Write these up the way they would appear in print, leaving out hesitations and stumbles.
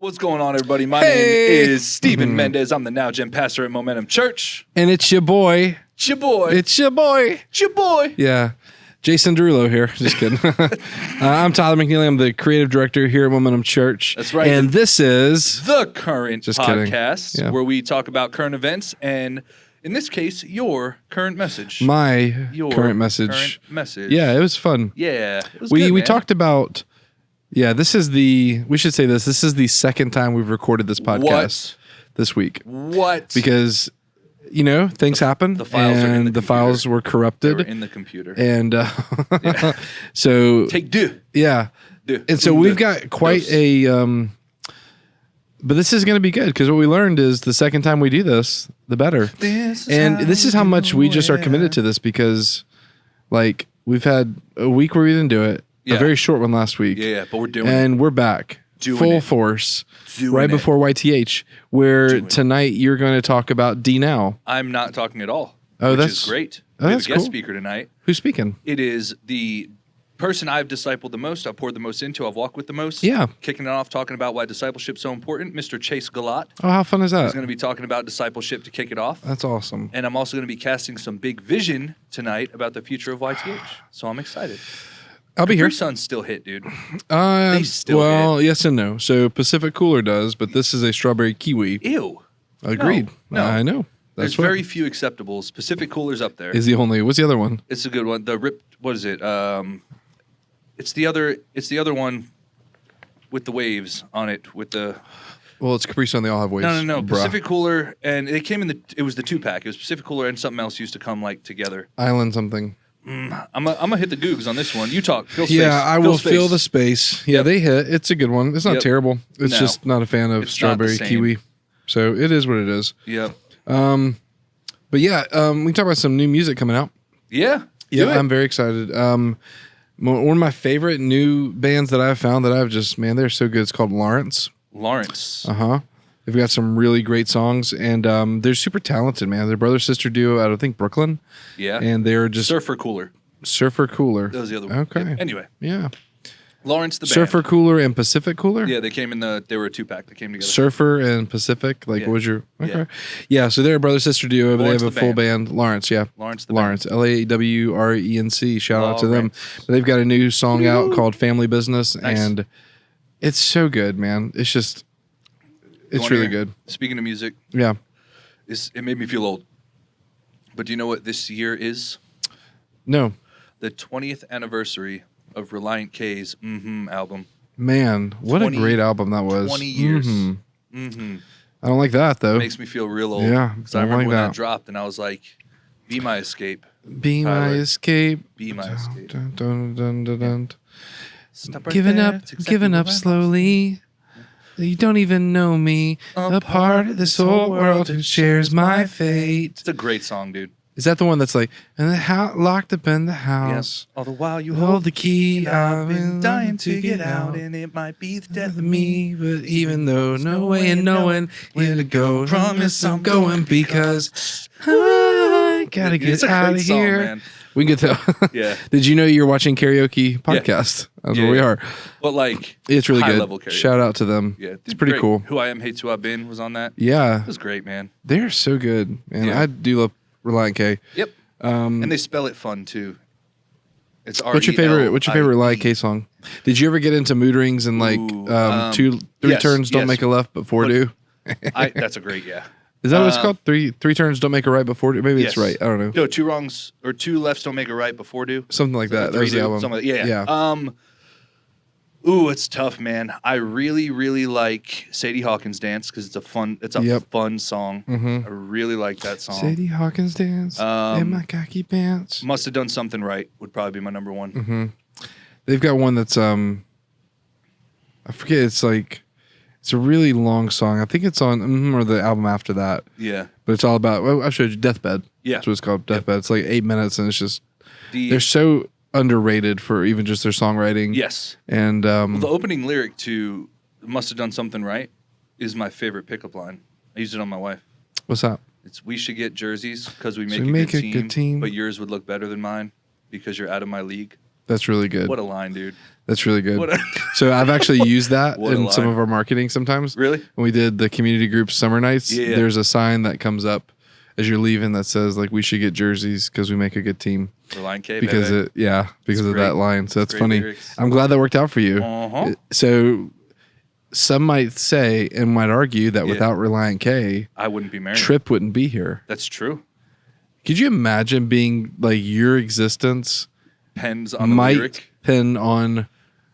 What's going on, everybody? My name is Stephen Mendez. I'm the Now Gen pastor at Momentum Church. And it's your boy. It's your boy. It's your boy. It's your boy. Yeah. Jason Derulo here. Just kidding. I'm Tyler McNeely. I'm the creative director here at Momentum Church. That's right. And this is The Current Just Podcast, where we talk about current events and, in this case, your current message. Your current message. Current message. Yeah, it was fun. Yeah. It was We good, man. talked about, this is we should say this is the second time we've recorded this podcast this week. What? Because, things happen. The files are in the the files were corrupted. They were in the computer. And so Take deux. Yeah. And so we've got quite a but this is going to be good because what we learned is the second time we do this, the better. This is how much we just are committed to this because like we've had a week where we didn't do it, a very short one last week. Yeah, but we're doing it. And we're back. Full force. Before YTH, where tonight you're going to talk about D Now. I'm not talking at all. Oh, which is great. Oh, we have that's a guest cool. speaker tonight. Who's speaking? It is the person I've discipled the most, I've poured the most into, I've walked with the most. Yeah. Kicking it off, talking about why discipleship's so important, Mr. Chase Galat. Oh, how fun is that? He's going to be talking about discipleship to kick it off. That's awesome. And I'm also going to be casting some big vision tonight about the future of YTH. So I'm excited. I'll be here. Your son's still hit, dude. They still hit. Yes and no. So Pacific Cooler does, but this is a strawberry kiwi. Ew. Agreed. No. I know. There's very few acceptables. Pacific Cooler's up there. Is the only. What's the other one? It's a good one. The Rip. What is it? It's the other one with the waves on it. With the. Well, it's Capri Sun. They all have waves. No. Bruh. Pacific Cooler, and it came in the. It was the 2-pack. It was Pacific Cooler and something else used to come like together. Island something. I'm gonna hit the Googs on this one. You talk. Fill space. Yeah, I will fill the space. Yeah, they hit. It's a good one. It's not terrible. It's just not a fan of strawberry kiwi. So it is what it is. Yep. But yeah, we can talk about some new music coming out. Yeah. Yeah, I'm very excited. One of my favorite new bands that I've found that I've just, man, they're so good. It's called Lawrence. They've got some really great songs, and they're super talented, man. They're brother-sister duo out of, I think, Brooklyn. Yeah. And they're just... Surfer Cooler. That was the other one. Okay. Yep. Anyway. Yeah. Lawrence the band. Surfer Cooler and Pacific Cooler? Yeah, they were a 2-pack that came together. Surfer and Pacific? Like, what was your... Okay. Yeah, so they're a brother-sister duo, but they have a full band. Lawrence, yeah. Lawrence the band. Lawrence. Shout out to them. But they've got a new song out called Family Business, and it's so good, man. It's just... It's really good. Speaking of music, yeah, it made me feel old. But do you know what this year is? No. The 20th anniversary of Reliant K's album. Man, what a great album that was. 20 years. I don't like that, though. It makes me feel real old. Yeah, because I remember when that dropped, and I was like, be my escape. Be Tyler. my escape. Be my escape. Dun, dun, dun, dun, dun. Stop right Giving there. up, It's exactly giving up what I slowly. You don't even know me. A part of this whole world who shares my fate. It's a great song, dude. Is that the one that's like, and locked up in the house? All the while you Hold the key. I've been dying to get out, and it might be the death of me. But even though no way and knowing where to go, promise I'm going because I gotta get out of here. Man. We can get to. Yeah. Did you know you're watching karaoke podcast? That's where we are. But like, it's really good. Level karaoke. Shout out to them. Yeah, it's pretty cool. Who I Am Hates Who I've Been was on that. Yeah, it was great, man. They're so good, man. I do love Reliant K. Yep. And they spell it fun too. It's What's your favorite Reliant K song? Did you ever get into Mood Rings and like three turns don't make a left but four do? That's a great Is that what it's called? Three turns don't make a right before do? Maybe it's right. I don't know. No, 2 wrongs or 2 lefts don't make a right before do. Something like that. That was the album. Yeah. Ooh, it's tough, man. I really, really like Sadie Hawkins Dance because it's a fun song. I really like that song. Sadie Hawkins Dance in my khaki pants. Must Have Done Something Right would probably be my number one. They've got one that's I forget. It's like it's a really long song. I think it's on or the album after that. Yeah, but it's all about. Well, I showed you Deathbed. Yeah, that's what it's called. Deathbed. It's like 8 minutes, and it's just they're so underrated for even just their songwriting. Yes. And the opening lyric to Must Have Done Something Right is my favorite pickup line. I used it on my wife. What's that? It's we should get jerseys because we make a good team, but yours would look better than mine because you're out of my league. That's really good. What a line, dude. That's really good. So I've actually used that in some line. of our marketing sometimes. Really? When we did the community group summer nights, Yeah. there's a sign that comes up as you're leaving that says like we should get jerseys because we make a good team. Reliant K, because baby. because of that line. So that's funny. Lyrics. I'm glad that worked out for you. Uh-huh. So some might say and might argue that without Reliant K, I wouldn't be married. Trip wouldn't be here. That's true. Could you imagine being like your existence Pens on the lyric? Pin on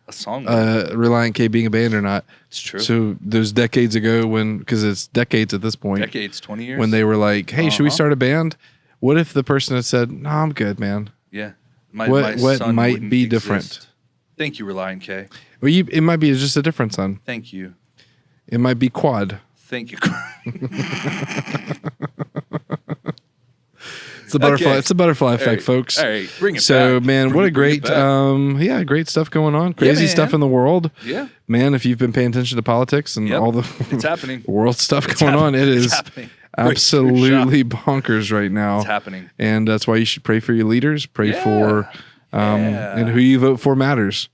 a song. Reliant K being a band or not. It's true. So those decades ago because it's decades at this point. Decades, 20 years. When they were like, hey, should we start a band? What if the person had said, no, I'm good, man. Yeah. What son might be exist. different? Thank you, Reliant K. Well, it might be just a different son. Thank you. It might be quad. Thank you. It's the butterfly. Okay. It's the butterfly effect, All right. folks. All right, bring it so, back. man, what a great, back. great stuff going on. Crazy stuff in the world. Yeah, man. If you've been paying attention to politics and all the it's happening. world stuff going on, it is absolutely bonkers right now. It's happening, and that's why you should pray for your leaders. Pray for, and who you vote for matters.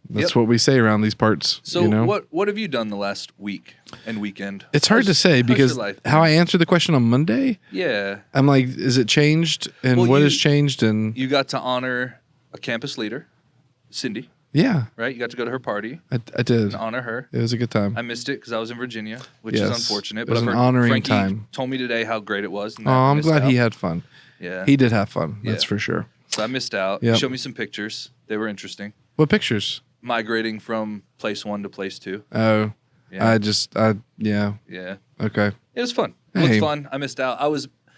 That's what we say around these parts. So, you know? what have you done the last week and weekend? It's hard to say because how I answered the question on Monday. Yeah, I'm like, is it changed? And what has changed? And you got to honor a campus leader, Cindy. Yeah, right. You got to go to her party. I did. And honor her. It was a good time. I missed it because I was in Virginia, which is unfortunate. It was an honoring Frankie time. Told me today how great it was. And I'm glad he had fun. Yeah, he did have fun. That's for sure. So I missed out. Yep. Showed me some pictures. They were interesting. What pictures? Migrating from place 1 to place 2. Oh, yeah. Yeah. Okay. It was fun. It looked fun. I missed out.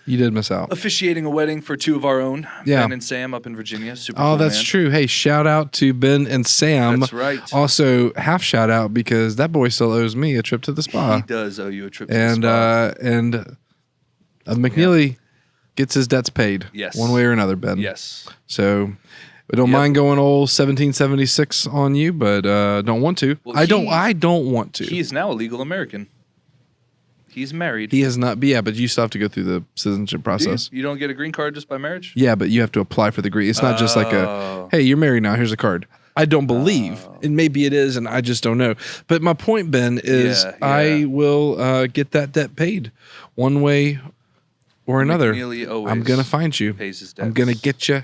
You did miss out. Officiating a wedding for 2 of our own, Ben and Sam up in Virginia. Super cool, that's true. Hey, shout out to Ben and Sam. That's right. Also, half shout out because that boy still owes me a trip to the spa. He does owe you a trip to the spa. And McNeely gets his debts paid. Yes. One way or another, Ben. Yes. So I don't mind going old 1776 on you, but don't want to. Well, I don't want to. He is now a legal American. He's married. He has not. But you still have to go through the citizenship process. You don't get a green card just by marriage? Yeah, but you have to apply for the green. It's not just like hey, you're married now. Here's a card. I don't believe, and maybe it is, and I just don't know. But my point, Ben, is I will get that debt paid one way or another. I'm gonna find you. Pays his I'm gonna get you.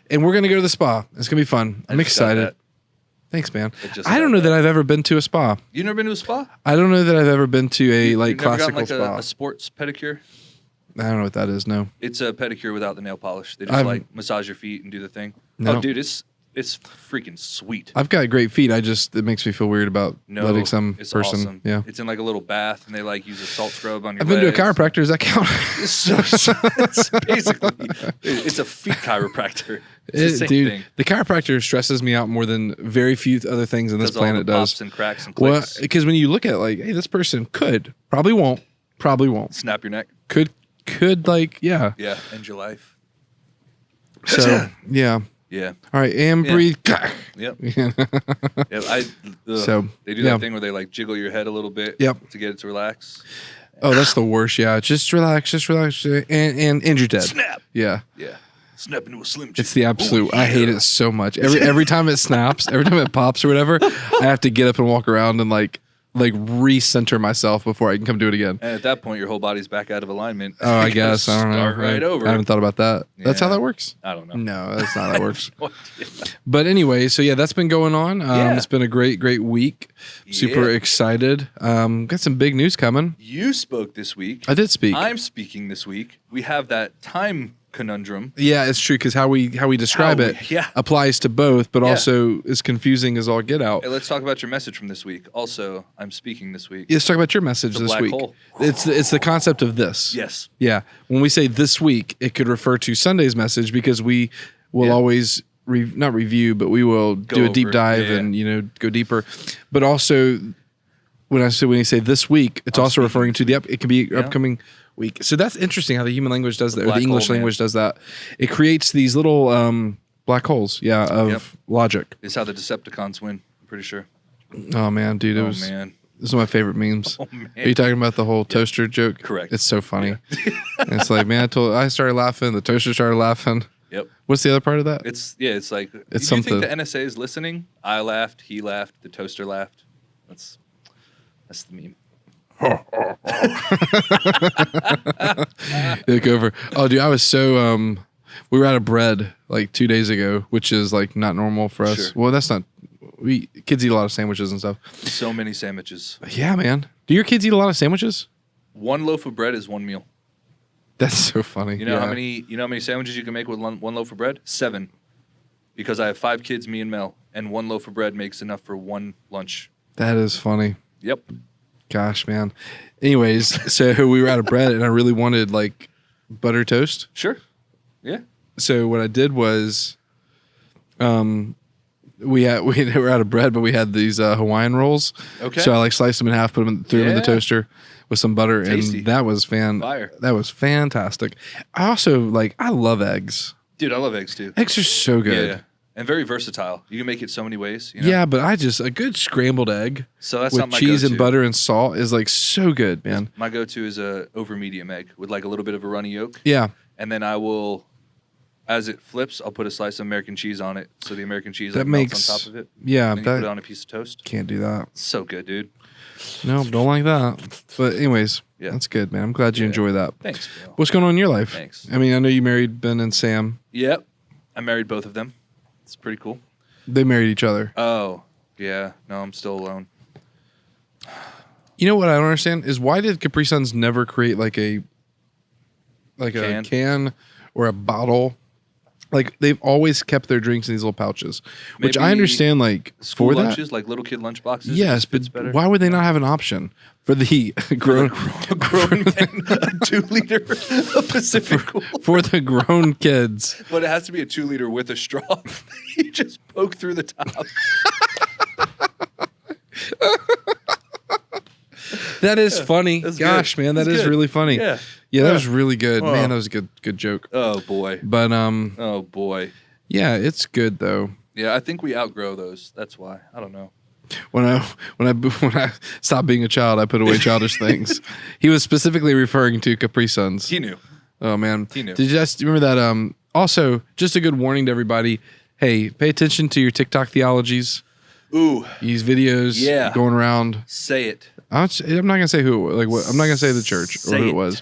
And we're going to go to the spa. It's going to be fun. I'm excited. Thanks, man. I don't know that I've ever been to a spa. You never been to a spa? I don't know that I've ever been to a classical spa. A sports pedicure? I don't know what that is, no. It's a pedicure without the nail polish. They just massage your feet and do the thing. No. Oh, dude, it's freaking sweet. I've got great feet. It makes me feel weird about letting some person. Awesome. Yeah. It's in like a little bath, and they use a salt scrub on your legs. I've been to a chiropractor. Does that count? It's basically it's a feet chiropractor. It's the same thing. The chiropractor stresses me out more than very few other things on this planet does. Pops and cracks and clicks. Well, because when you look at hey, this person probably won't snap your neck. Could Yeah, end your life. So yeah. Yeah. All right, and breathe. Yep. So they do that thing where they jiggle your head a little bit. Yep. To get it to relax. Oh, that's the worst. Yeah, just relax, and you're dead. Snap. Yeah. Yeah. Snap into a Slim Jim. It's the absolute. I hate it so much. Every time it snaps, every time it pops or whatever, I have to get up and walk around and recenter myself before I can come do it again. And at that point, your whole body's back out of alignment. Oh, I guess. I don't know. Start right over. I haven't thought about that. Yeah. That's how that works? I don't know. No, that's not how that works. But anyway, so that's been going on. It's been a great week. Super excited. Got some big news coming. You spoke this week. I did speak. I'm speaking this week. We have that time conundrum. Yeah, it's true because how we describe it applies to both, but also is confusing as all get out. Hey, let's talk about your message from this week. Also, I'm speaking this week. Let's talk about your message this week. Hole. It's the concept of this. Yes. Yeah. When we say this week, it could refer to Sunday's message because we will always not review, but we will do a deep dive and go deeper. But also, when you say this week, it's also referring to it could be upcoming week. So that's interesting how the human language does that, or the English language does that. It creates these little black holes, of logic. It's how the Decepticons win, I'm pretty sure. Oh, man, dude. This is one of my favorite memes. Oh, man. Are you talking about the whole toaster joke? Correct. It's so funny. Yeah. It's like, man, I started laughing. The toaster started laughing. Yep. What's the other part of that? It's like, It's do you something. think the NSA is listening? I laughed, he laughed, the toaster laughed. That's the meme. Look over. Oh, dude, I was so we were out of bread like 2 days ago, which is like not normal for us. Sure. Well, that's not. Kids eat a lot of sandwiches and stuff. So many sandwiches. Yeah, man. Do your kids eat a lot of sandwiches? One loaf of bread is one meal. That's so funny. You know how many sandwiches you can make with one loaf of bread? 7. Because I have 5 kids, me and Mel, and 1 loaf of bread makes enough for 1 lunch. That is funny. Yep. Gosh, man. Anyways, so we were out of bread, and I really wanted like butter toast. Sure. Yeah. So what I did was, we were out of bread, but we had these Hawaiian rolls. Okay. So I like sliced them in half, threw them in the toaster with some butter, Tasty. and that was Fire. That was fantastic. I also I love eggs. Dude, I love eggs too. Eggs are so good. Yeah. And very versatile. You can make it so many ways. You know? Yeah, but a good scrambled egg So that's with not my cheese go-to. and butter and salt is like so good, man. My go-to is a over medium egg with like a little bit of a runny yolk. Yeah. And then I will, as it flips, I'll put a slice of American cheese on it. So the American cheese That melts makes- on top of it. Yeah, And then you put it on a piece of toast. Can't do that. So good, dude. No, don't like that. But anyways, Yeah. that's good, man. I'm glad you enjoy that. Thanks, Bill. What's going on in your life? Thanks. I mean, I know you married Ben and Sam. Yep. I married both of them. It's pretty cool. They married each other. Oh, yeah. No, I'm still alone. You know what I don't understand is why did Capri Suns never create like a can or a bottle? Like they've always kept their drinks in these little pouches, which I Maybe understand like School for that. lunches, like little kid lunch boxes. Yes, but why would they not have an option for the grown grown men, a 2-liter of Pacific Cool? for the grown kids? But it has to be a 2-liter with a straw. You just poke through the top. That is funny. That's Gosh, good. man, that That's is good. really funny. Yeah. That was really good. Oh. Man, that was a good joke. Oh boy. But Oh boy. yeah, it's good though. Yeah, I think we outgrow those. That's why. I don't know. When I stopped being a child, I put away childish things. He was specifically referring to Capri Suns. He knew. Oh man, He knew. Did you guys remember that? Also, just a good warning to everybody. Hey, pay attention to your TikTok theologies. Ooh. These videos Yeah. going around. Say it. I'm not gonna say who. Like what? I'm not gonna say the church or Say who it it. was.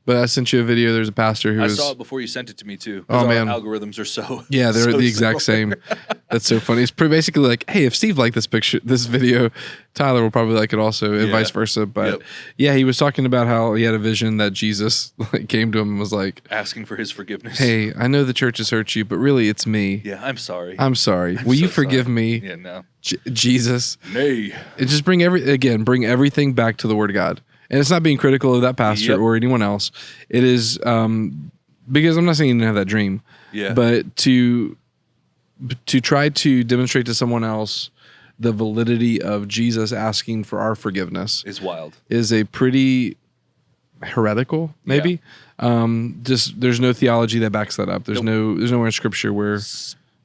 But I sent you a video. There's a pastor who I was. saw it before you sent it to me too. Oh, man. Our algorithms are so. Yeah, they're so the exact similar. same. That's so funny. It's pretty basically like, hey, if Steve liked this video, Tyler will probably like it also, and Yeah. vice versa. But Yep. yeah, he was talking about how he had a vision that Jesus came to him and was like, Asking for his forgiveness. hey, I know the church has hurt you, but really it's me. Yeah, I'm sorry. I'm sorry. Will you so forgive sorry. me, Yeah, no. Jesus? Nay. And just bring everything back to the Word of God. And it's not being critical of that pastor Yep. or anyone else. It is because I'm not saying you didn't have that dream, Yeah. but to try to demonstrate to someone else the validity of Jesus asking for our forgiveness Is wild. is a pretty heretical, maybe. Just there's no theology that backs that up. There's nowhere in Scripture where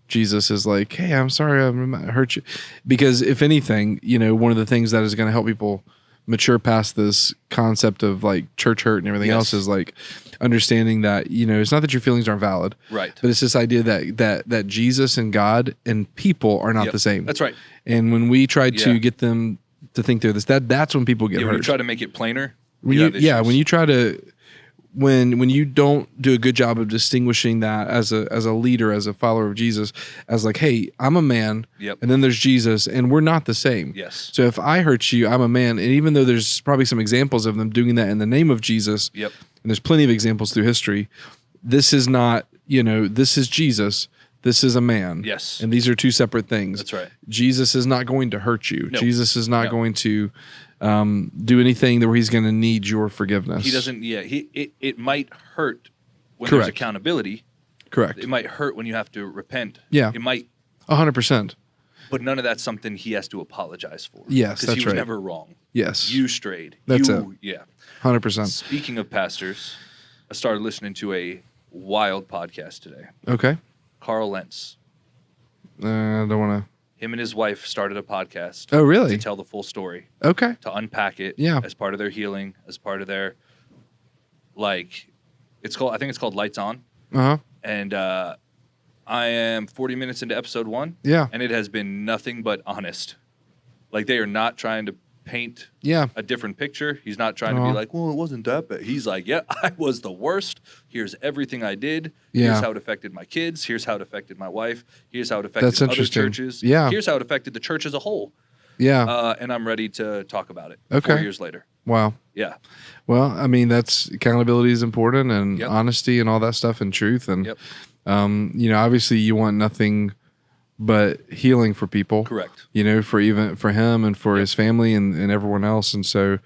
Jesus is like, "Hey, I'm sorry, I hurt you," because if anything, one of the things that is going to help people mature past this concept of like church hurt and everything Yes. else is like understanding that it's not that your feelings aren't valid, Right. but it's this idea that Jesus and God and people are not Yep. the same. That's right. And when we try Yeah. to get them to think they're this, that's when people get Yeah, hurt. when you try to make it plainer. When you you have issues. when you try to when you don't do a good job of distinguishing that as a leader, as a follower of Jesus, as like, hey, I'm a man, Yep. and then there's Jesus, and we're not the same. Yes. So if I hurt you, I'm a man, and even though there's probably some examples of them doing that in the name of Jesus, Yep. and there's plenty of examples through history, this is not, this is Jesus. This is a man. Yes. And these are two separate things. That's right. Jesus is not going to hurt you. No. Jesus is not No. going to do anything that where he's going to need your forgiveness. He doesn't. Yeah. It might hurt when Correct. there's accountability. Correct. It might hurt when you have to repent. Yeah. It might. 100%. But none of that's something he has to apologize for. Yes, Because that's he was right. never wrong. Yes. You strayed. That's Yeah. 100%. Speaking of pastors, I started listening to a wild podcast today. Okay. Carl Lentz. I don't want Him and his wife started a podcast. Oh, really? To tell the full story. to. Okay. To unpack it. Yeah. As part of their healing. As part of their, I think it's called Lights On. Uh huh. And I am 40 minutes into episode 1. Yeah. And it has been nothing but honest. Like, they are not trying to paint a different picture. He's not trying to be like, well, it wasn't that bad. He's like, yeah, I was the worst. Here's everything I did. Here's how it affected my kids. Here's how it affected my wife. Here's how it affected other churches. Yeah. Here's how it affected the church as a whole. Yeah. And I'm ready to talk about it 4 years later. Wow. Yeah. Well, I mean, that's accountability is important, and honesty and all that stuff, and truth. And, obviously you want nothing but healing for people. Correct. For him and for his family and everyone else. And so,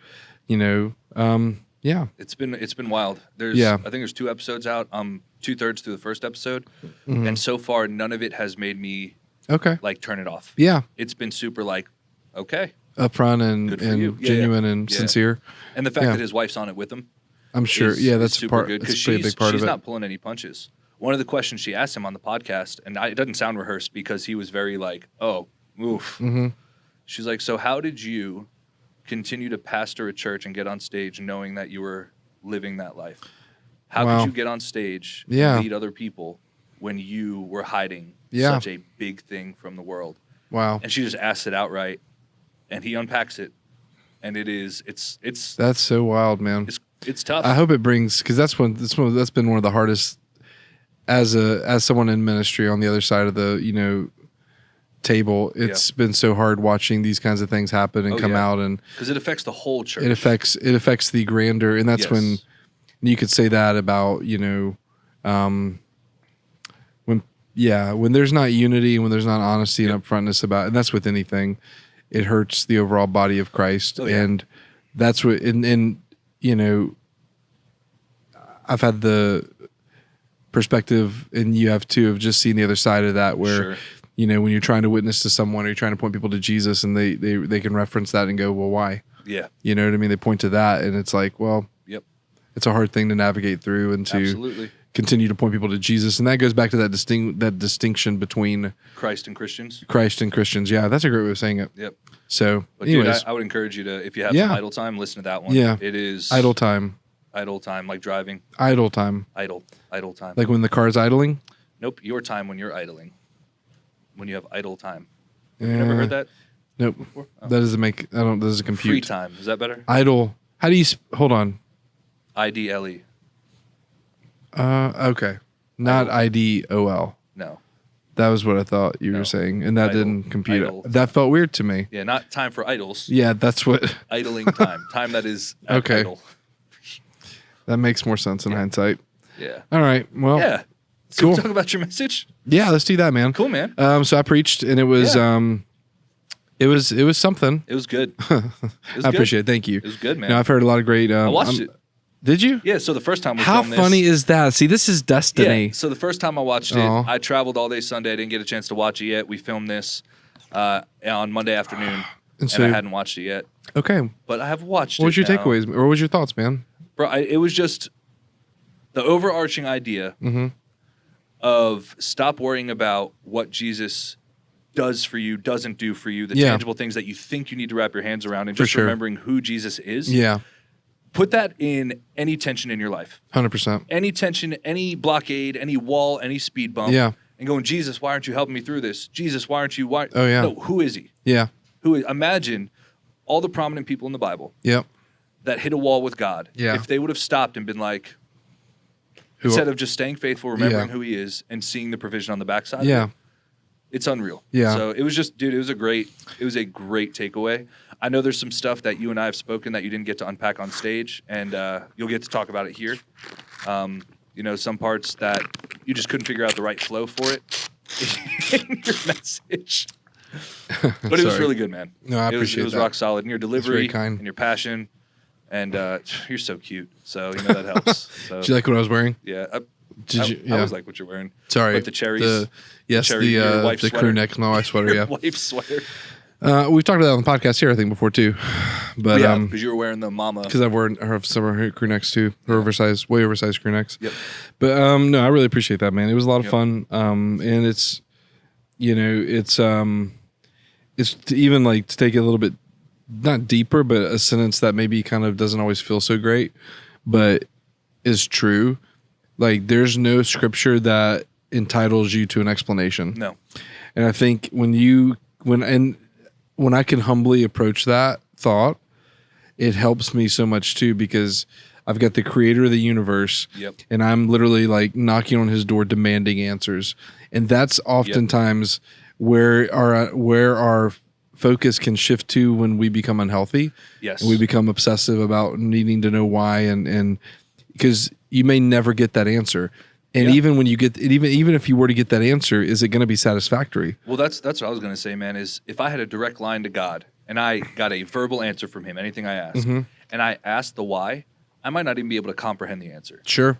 it's been wild. I think there's 2 episodes out. I'm 2/3 through the first episode. Mm-hmm. And so far, none of it has made me like turn it off. Yeah. It's been super like, okay. Upfront and genuine and sincere. And the fact that his wife's on it with him. I'm sure. That's super part. good because she's not pulling any punches. One of the questions she asked him on the podcast, and it doesn't sound rehearsed because he was very like, oh, oof. Mm-hmm. She's like, so how did you continue to pastor a church and get on stage knowing that you were living that life? How could you get on stage and lead other people when you were hiding such a big thing from the world? Wow. And she just asked it outright, and he unpacks it, and it's that's so wild, man. It's tough. I hope it brings, because that's been one of the hardest as someone in ministry on the other side of the table. It's been so hard watching these kinds of things happen and come out, and because it affects the whole church. It affects the grander, and that's when you could say that about when there's not unity, when there's not honesty and upfrontness about, and that's with anything, it hurts the overall body of Christ. And that's what, and I've had the perspective, and you have too, of just seeing the other side of that, where when you're trying to witness to someone or you're trying to point people to Jesus, and they can reference that and go, well, why? Yeah. You know what I mean? They point to that, and it's like, well, it's a hard thing to navigate through and to continue to point people to Jesus. And that goes back to that distinction between Christ and Christians. Yeah, that's a great way of saying it. Yep. So, but anyways, dude, I would encourage you to, if you have some idle time, listen to that one. Yeah. It is idle time, like driving. Idle time. Like when the car's idling? Nope, your time when you're idling. When you have idle time. Have you never heard that? Nope. Oh. That doesn't make, that doesn't compute. Free time. Is that better? Idle. How do you, hold on. IDLE. Okay. Not IDOL. No. That was what I thought you were saying, and that didn't compute. That felt weird to me. Yeah, not time for idols. Yeah, that's what. Idling time. Time that is idle. That makes more sense in hindsight. Yeah. All right. Well. Yeah. So cool. Talk about your message. Yeah, let's do that, man. Cool, man. So I preached, and it was it was something. It was good. I appreciate it. Thank you. It was good, man. I've heard a lot of great. I watched it. Did you? Yeah. So the first time we How filmed funny this, is that? See, this is destiny. Yeah. So the first time I watched it, I traveled all day Sunday. I didn't get a chance to watch it yet. We filmed this on Monday afternoon, and I hadn't watched it yet. Okay. But I have watched it. What was your takeaways, or what was your thoughts, man? Bro, it was just the overarching idea of stop worrying about what Jesus does for you, doesn't do for you, the tangible things that you think you need to wrap your hands around, and just remembering who Jesus is. Yeah. Put that in any tension in your life. 100%. Any tension, any blockade, any wall, any speed bump. Yeah. And going, Jesus, why aren't you helping me through this? Jesus, why aren't you? Why? Oh, yeah. No, who is he? Yeah. Imagine all the prominent people in the Bible Yep. that hit a wall with God. Yeah. If they would have stopped and been like, instead of just staying faithful, remembering who he is, and seeing the provision on the backside. Yeah. It's unreal. Yeah. So it was just, dude, it was a great takeaway. I know there's some stuff that you and I have spoken that you didn't get to unpack on stage, and you'll get to talk about it here. Some parts that you just couldn't figure out the right flow for it in your message. But it was really good, man. No, I appreciate it was that. rock solid in your delivery kind. and your passion, and you're so cute. So that helps. So, did you like what I was wearing? Yeah. I always like what you're wearing. Sorry. But the cherries. The crew neck, my wife's sweater. Your wife's sweater. We've talked about that on the podcast here, I think, before too. But because you were wearing the mama. Because I've worn some of her crew necks too, her way oversized crew necks. Yep. But no, I really appreciate that, man. It was a lot of fun. And it's, it's to even like to take it a little bit, not deeper, but a sentence that maybe kind of doesn't always feel so great, but is true. Like there's no scripture that entitles you to an explanation. No. And I think when I can humbly approach that thought, it helps me so much too, because I've got the creator of the universe, and I'm literally like knocking on his door demanding answers. And that's oftentimes where our focus can shift to when we become unhealthy. Yes. And we become obsessive about needing to know why, and because you may never get that answer. And even when you get even if you were to get that answer, is it going to be satisfactory? Well, that's what I was going to say, man, is if I had a direct line to God and I got a verbal answer from him, anything I asked, and I asked the why, I might not even be able to comprehend the answer. Sure.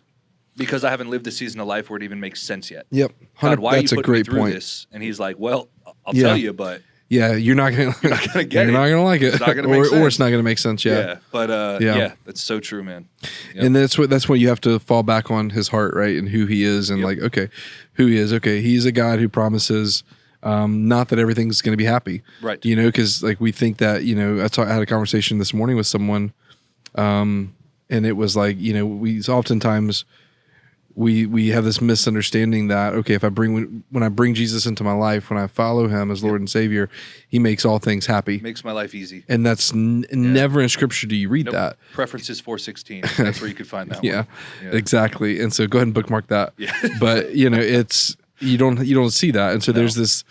Because I haven't lived a season of life where it even makes sense yet. Yep. God, why that's are you a putting me great through point. this? And he's like, well, I'll tell you, but yeah, you're not gonna get it. You're not gonna like it. It's not gonna make sense. Or it's not gonna make sense. Yeah. But that's so true, man. Yep. And that's what you have to fall back on, his heart, right, and who he is, and like, okay, who he is. Okay, he's a God who promises. Not that everything's going to be happy, right? You know, because like we think that, you know, I had a conversation this morning with someone, and it was like, you know, we have this misunderstanding that, okay, if when I bring Jesus into my life, when I follow him as Lord and Savior, he makes all things happy, makes my life easy, and that's never in Scripture do you read that. Preferences 4:16. That's where you could find that. Yeah, exactly. And so go ahead and bookmark that. Yeah. But you know, it's you don't see that, and so there's this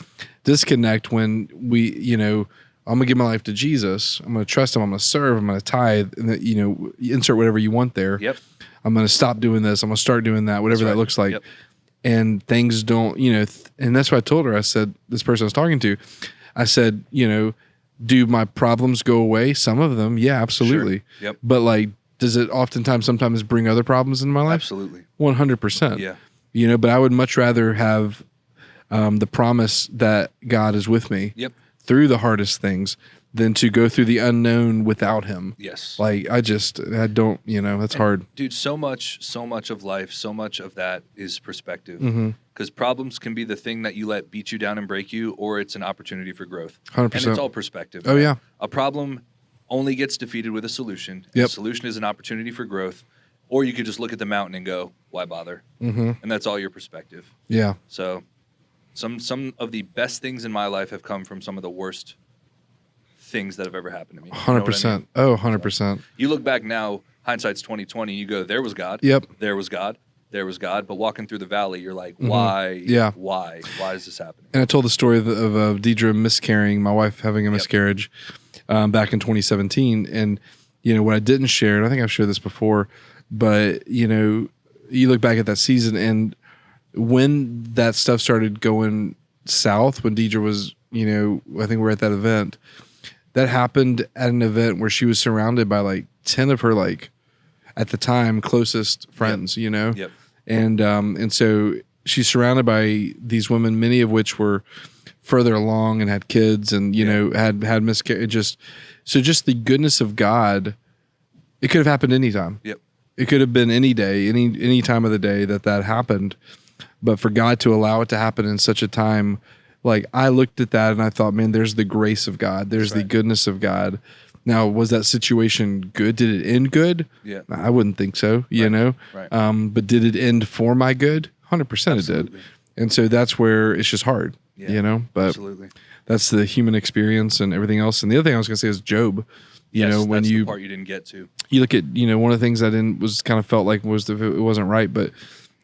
disconnect when we, you know, I'm gonna give my life to Jesus, I'm gonna trust him, I'm gonna serve, I'm gonna tithe, and you know, insert whatever you want there. Yep. I'm gonna stop doing this, I'm gonna start doing that, whatever that looks like. Yep. And things don't, you know, and that's what I told her. I said, this person I was talking to, I said, you know, do my problems go away? Some of them, yeah, absolutely. Sure. Yep. But like, does it sometimes bring other problems into my life? Absolutely. 100%. Yeah. You know, but I would much rather have the promise that God is with me through the hardest things than to go through the unknown without him. Yes. Like I don't, you know, that's hard. Dude, so much of life, so much of that is perspective. Because problems can be the thing that you let beat you down and break you, or it's an opportunity for growth. 100%. And it's all perspective. Oh, yeah. A problem only gets defeated with a solution. Yep. A solution is an opportunity for growth. Or you could just look at the mountain and go, why bother? And that's all your perspective. Yeah. So some of the best things in my life have come from some of the worst things that have ever happened to me. 100%. I mean? Oh, 100%. So you look back now, hindsight's 20/20, you go, there was God. Yep. There was God. There was God. But walking through the valley, you're like, why? Yeah. Why? Why is this happening? And I told the story of Deidre miscarrying, my wife having a miscarriage back in 2017. And, you know, what I didn't share, and I think I've shared this before, but, you know, you look back at that season, and when that stuff started going south, when Deidre was, you know, I think we're at that event, that happened at an event where she was surrounded by like 10 of her, like, at the time, closest friends, you know? Yep. And so she's surrounded by these women, many of which were further along and had kids and, you know, had miscarriage. So just the goodness of God, it could have happened anytime. Yep. It could have been any day, any time of the day that happened. But for God to allow it to happen in such a time, like I looked at that and I thought, man, there's the grace of God. There's the goodness of God. Now, was that situation good? Did it end good? Yeah. I wouldn't think so, you know? Right. But did it end for my good? 100% it did. And so that's where it's just hard, you know? But absolutely. That's the human experience and everything else. And the other thing I was going to say is Job. You know, when that's the part you didn't get to. You look at, you know, one of the things I felt like was it wasn't right, but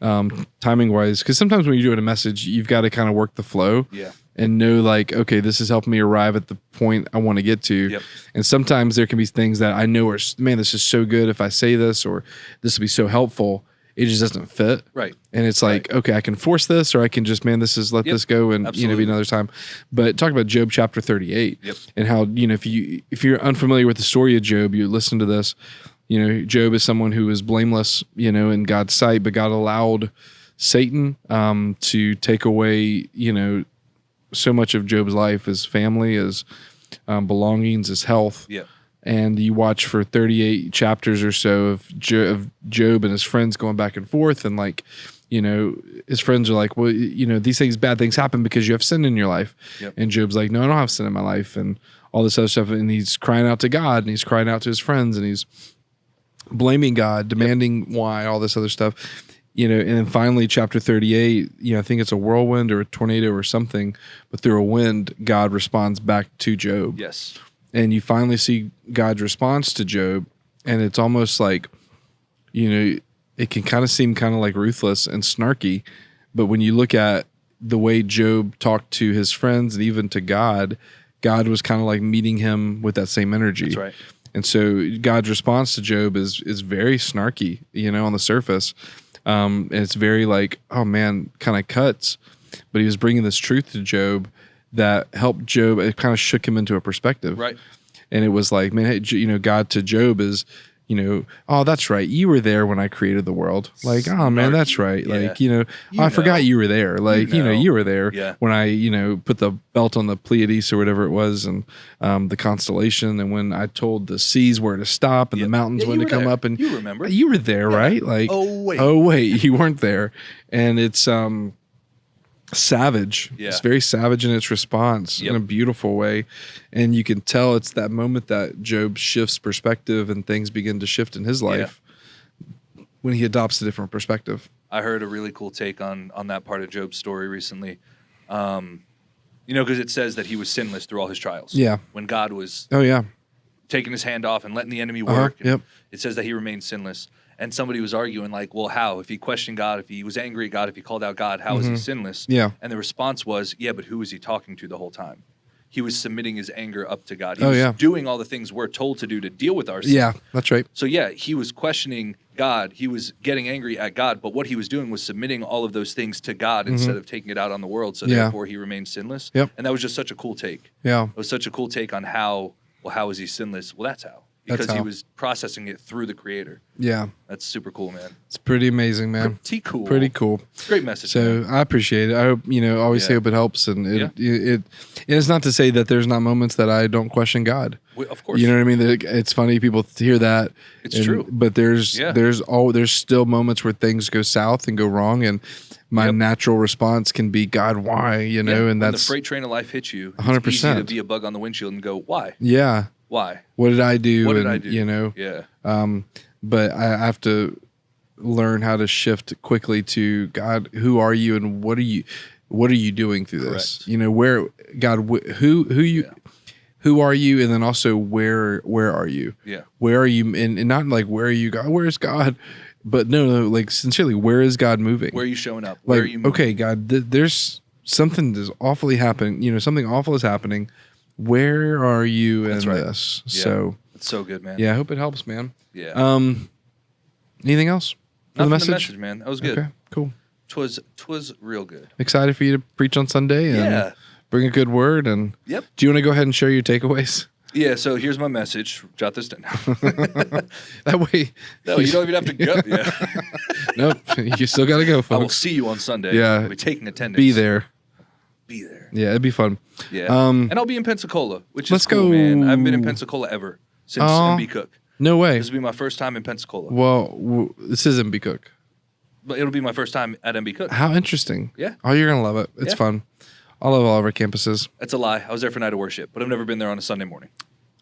timing wise, because sometimes when you're doing a message, you've got to kind of work the flow. Yeah. And know like, okay, this is helping me arrive at the point I want to get to. Yep. And sometimes there can be things that I know are, man, this is so good if I say this, or this will be so helpful. It just doesn't fit. Right. And it's like, okay, I can force this, or I can just, man, let this go and, you know, be another time. But talk about Job chapter 38 and how, you know, if you're unfamiliar with the story of Job, you listen to this, you know, Job is someone who is blameless, you know, in God's sight, but God allowed Satan to take away, you know, so much of Job's life, his family, his belongings, his health. Yeah. And you watch for 38 chapters or so of Job and his friends going back and forth. And like, you know, his friends are like, well, you know, bad things happen because you have sin in your life. Yep. And Job's like, no, I don't have sin in my life. And all this other stuff. And he's crying out to God, and he's crying out to his friends, and he's blaming God, demanding why, all this other stuff. and then finally chapter 38, I think it's a whirlwind or a tornado or something, but through a wind, God responds back to Job. Yes. And you finally see God's response to Job, and it's almost like, it can kind of seem kind of like ruthless and snarky, but when you look at the way Job talked to his friends and even to God was kind of like meeting him with that same energy. That's right. And so God's response to Job is very snarky, on the surface. And it's very like, oh man, kind of cuts. But he was bringing this truth to Job that helped Job. It kind of shook him into a perspective. Right. And it was like, man, hey, God to Job is, oh, that's right. You were there when I created the world. Like, oh man, that's right. Yeah. Like, I forgot you were there. Like, you were there when I, put the belt on the Pleiades or whatever it was, and the constellation, and when I told the seas where to stop and the mountains when to come up, and you remember, you were there, right? Like, oh wait, you weren't there. And it's savage. Yeah. It's very savage in its response in a beautiful way. And you can tell it's that moment that Job shifts perspective and things begin to shift in his life when he adopts a different perspective. I heard a really cool take on that part of Job's story recently. Because it says that he was sinless through all his trials. Yeah. When God was taking his hand off and letting the enemy work. It says that he remained sinless. And somebody was arguing like, well, how? If he questioned God, if he was angry at God, if he called out God, how is he sinless? Yeah. And the response was, but who was he talking to the whole time? He was submitting his anger up to God. He was doing all the things we're told to do to deal with our sin. Yeah, that's right. So he was questioning God. He was getting angry at God, but what he was doing was submitting all of those things to God instead of taking it out on the world. So therefore he remained sinless. Yep. And that was just such a cool take. Yeah. It was such a cool take on how is he sinless? Well, that's how. Because he was processing it through the Creator. Yeah. That's super cool, man. It's pretty amazing, man. Pretty cool. Great message. So man. I appreciate it. I hope, always hope it helps. And it's not to say that there's not moments that I don't question God. Of course. You know what I mean? It's funny people hear that. It's true. But there's still moments where things go south and go wrong. And my natural response can be, God, why? And when that's the freight train of life hits you, 100%. It's easy to be a bug on the windshield and go, why? Yeah. Why? What did I do? What did I do? Yeah. But I have to learn how to shift quickly to God. Who are you, and what are you doing through this? Where God? Who are you, and then also where are you? Yeah. Where are you? And not like where are you, God? Where is God? But no, like sincerely, where is God moving? Where are you showing up? Where are you moving? Okay, God, there's something that's awfully happening. Something awful is happening. Where are you in this? Yeah. So it's so good, man. Yeah, I hope it helps, man. Yeah. Anything else? The message, man. That was good. Okay, cool. Twas real good. Excited for you to preach on Sunday and bring a good word. And yep. Do you want to go ahead and share your takeaways? Yeah. So here's my message. Jot this down. That way. No, you don't even have to go. Yeah. Nope. You still got to go, folks. I will see you on Sunday. Yeah. I'll be taking attendance. Be there. Yeah, it'd be fun. Yeah. And I'll be in Pensacola, which is cool, go. Man. I haven't been in Pensacola ever since MB Cook. No way. This will be my first time in Pensacola. Well, this is MB Cook. But it'll be my first time at MB Cook. How interesting. Yeah. Oh, you're going to love it. It's fun. I love all of our campuses. That's a lie. I was there for night of worship, but I've never been there on a Sunday morning.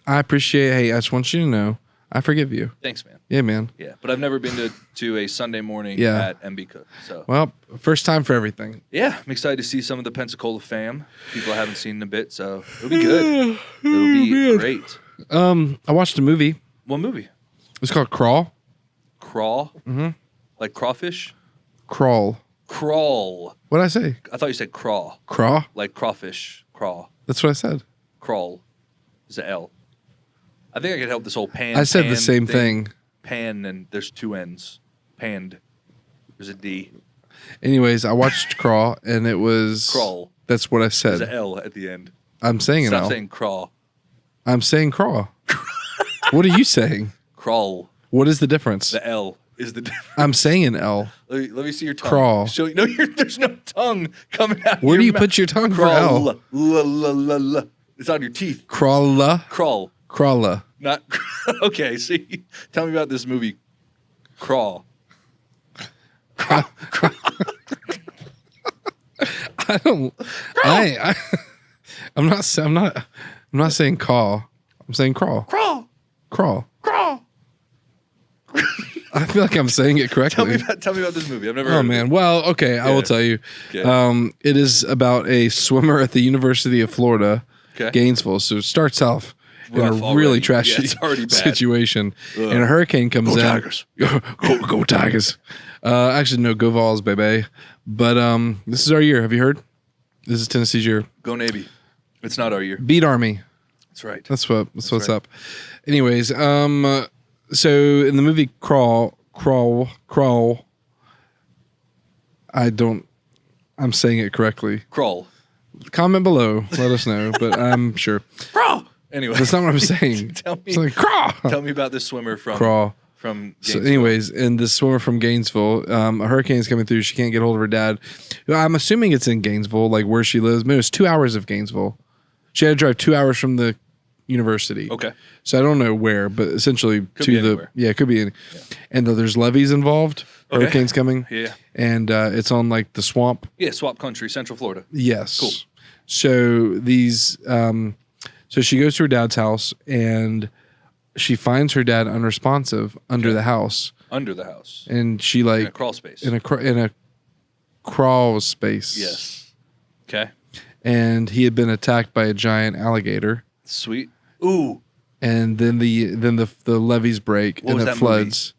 I appreciate Hey, I just want you to know, I forgive you. Thanks, man. Yeah, man. Yeah, but I've never been to a Sunday morning at MB Cook. So well, first time for everything. Yeah, I'm excited to see some of the Pensacola fam. People I haven't seen in a bit, so it'll be good. It'll be great. I watched a movie. What movie? It's called Crawl. Crawl? Mm-hmm. Like crawfish? Crawl. Crawl. What'd I say? I thought you said craw. Craw? Like crawfish. Crawl. That's what I said. Crawl. Is an L. I think I could help this whole pan. I said the same thing. Pan, and there's two N's. Panned. There's a D. Anyways, I watched Crawl, and it was... Crawl. That's what I said. There's an L at the end. I'm saying an L. Stop saying crawl. I'm saying crawl. What are you saying? Crawl. What is the difference? The L is the difference. I'm saying an L. Let me see your tongue. Crawl. There's no tongue coming out. Where do you put your tongue Crawl. for L? It's on your teeth. Crawla. Crawl. Crawla. Not okay. See, tell me about this movie. Crawl. I don't. I'm not saying call. I'm saying crawl. Crawl. Crawl. Crawl. I feel like I'm saying it correctly. Tell me about this movie. I've never heard Oh of man. it. Well, okay, I will tell you. Okay. It is about a swimmer at the University of Florida, Gainesville. So it starts off in a really trashy situation, and a hurricane comes in. Tigers. Go Tigers. Actually, no, go Vols, baby. But this is our year. Have you heard? This is Tennessee's year. Go Navy. It's not our year. Beat Army. That's right. That's what's up. Anyways, so in the movie Crawl. I'm saying it correctly. Crawl. Comment below. Let us know, but I'm sure. Crawl. Anyway. That's not what I'm saying. Tell me. Like, crawl. Tell me about this swimmer from Crawl. From So anyways, and this swimmer from Gainesville, a hurricane's coming through. She can't get hold of her dad. I'm assuming it's in Gainesville, like where she lives. Maybe it was 2 hours of Gainesville. She had to drive 2 hours from the university. Okay. So I don't know where, but essentially Could be anywhere. it could be. And there's levees involved. Okay. Hurricanes coming. Yeah. And it's on like the swamp. Yeah, swamp country, Central Florida. Yes. Cool. So these, so she goes to her dad's house and she finds her dad unresponsive under the house. Under the house. And she like in a crawl space. In a crawl space. Yes. Okay. And he had been attacked by a giant alligator. Sweet. Ooh. And then the levees break and it floods.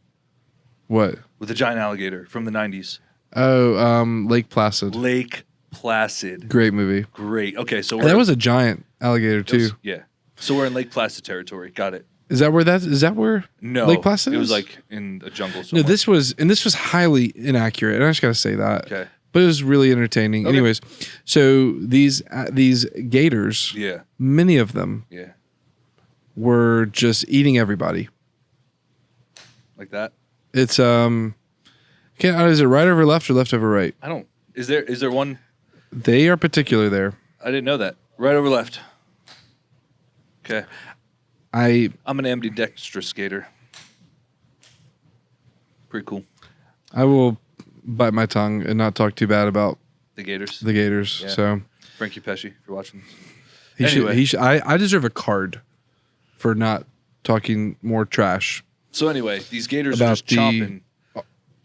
Movie? What? With the giant alligator from the 90s. Oh, Lake Placid. Lake Placid. Great movie. Great. Okay, so that was a giant alligator too. Yeah. So we're in Lake Placid territory. Got it. Is that where No. Lake Placid is? It was like in a jungle somewhere. No, this was highly inaccurate. And I just got to say that. Okay. But it was really entertaining. Okay. Anyways, so these gators, many of them were just eating everybody. Like that? It's is it right over left or left over right? I don't. Is there one? They are particular there. I didn't know that. Right over left. Okay. I'm an ambidextrous skater. Pretty cool. I will bite my tongue and not talk too bad about the Gators. Yeah. So Frankie Pesci, if you're watching this. I deserve a card for not talking more trash. So anyway, these Gators are just chomping.